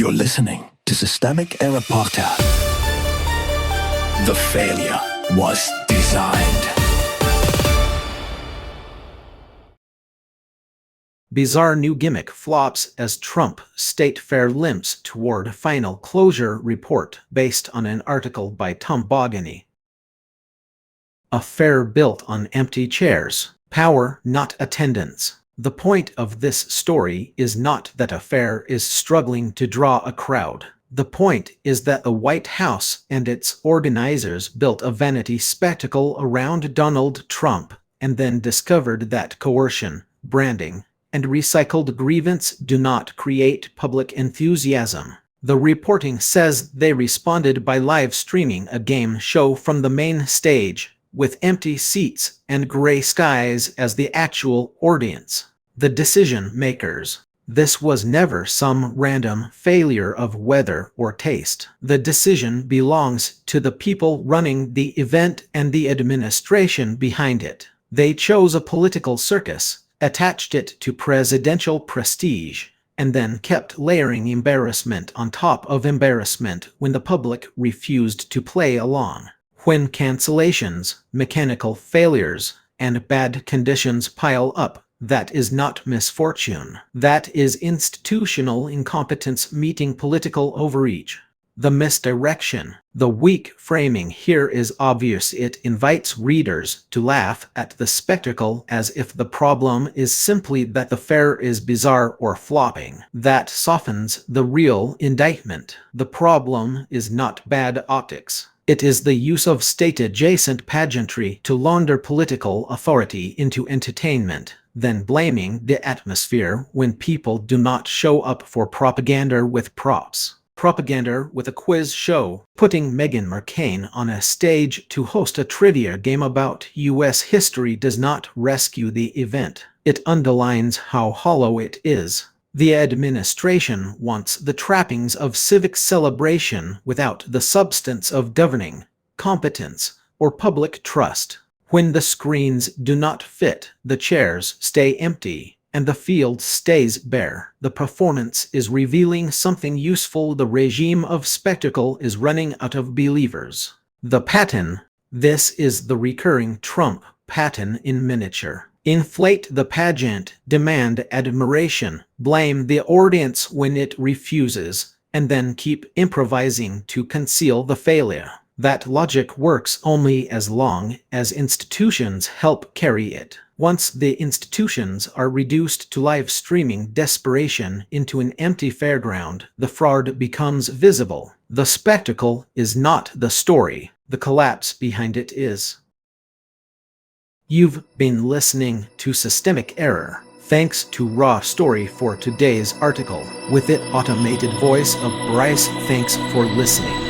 You're listening to Systemic Error Podcast. The failure was designed. Bizarre new gimmick flops as Trump State Fair limps toward final closure report based on an article by Tom Bogany. A fair built on empty chairs, power not attendance. The point of this story is not that a fair is struggling to draw a crowd. The point is that the White House and its organizers built a vanity spectacle around Donald Trump and then discovered that coercion, branding, and recycled grievance do not create public enthusiasm. The reporting says they responded by live streaming a game show from the main stage, with empty seats and gray skies as the actual audience. The decision makers. This was never some random failure of weather or taste. The decision belongs to the people running the event and the administration behind it. They chose a political circus, attached it to presidential prestige, and then kept layering embarrassment on top of embarrassment when the public refused to play along. When cancellations, mechanical failures, and bad conditions pile up, that is not misfortune. That is institutional incompetence meeting political overreach. The misdirection. The weak framing here is obvious. It invites readers to laugh at the spectacle as if the problem is simply that the fair is bizarre or flopping. That softens the real indictment. The problem is not bad optics. It is the use of state-adjacent pageantry to launder political authority into entertainment, then blaming the atmosphere when people do not show up for propaganda with props. Propaganda with a quiz show, putting Meghan Markle on a stage to host a trivia game about U.S. history does not rescue the event. It underlines how hollow it is. The administration wants the trappings of civic celebration without the substance of governing, competence, or public trust. When the screens do not fit, the chairs stay empty, and the field stays bare. The performance is revealing something useful. The regime of spectacle is running out of believers. The pattern. This is the recurring Trump pattern in miniature. Inflate the pageant, demand admiration, blame the audience when it refuses, and then keep improvising to conceal the failure. That logic works only as long as institutions help carry it. Once the institutions are reduced to live streaming desperation into an empty fairground, the fraud becomes visible. The spectacle is not the story. The collapse behind it is. You've been listening to Systemic Error. Thanks to Raw Story for today's article. With it automated voice of Bryce. Thanks for listening.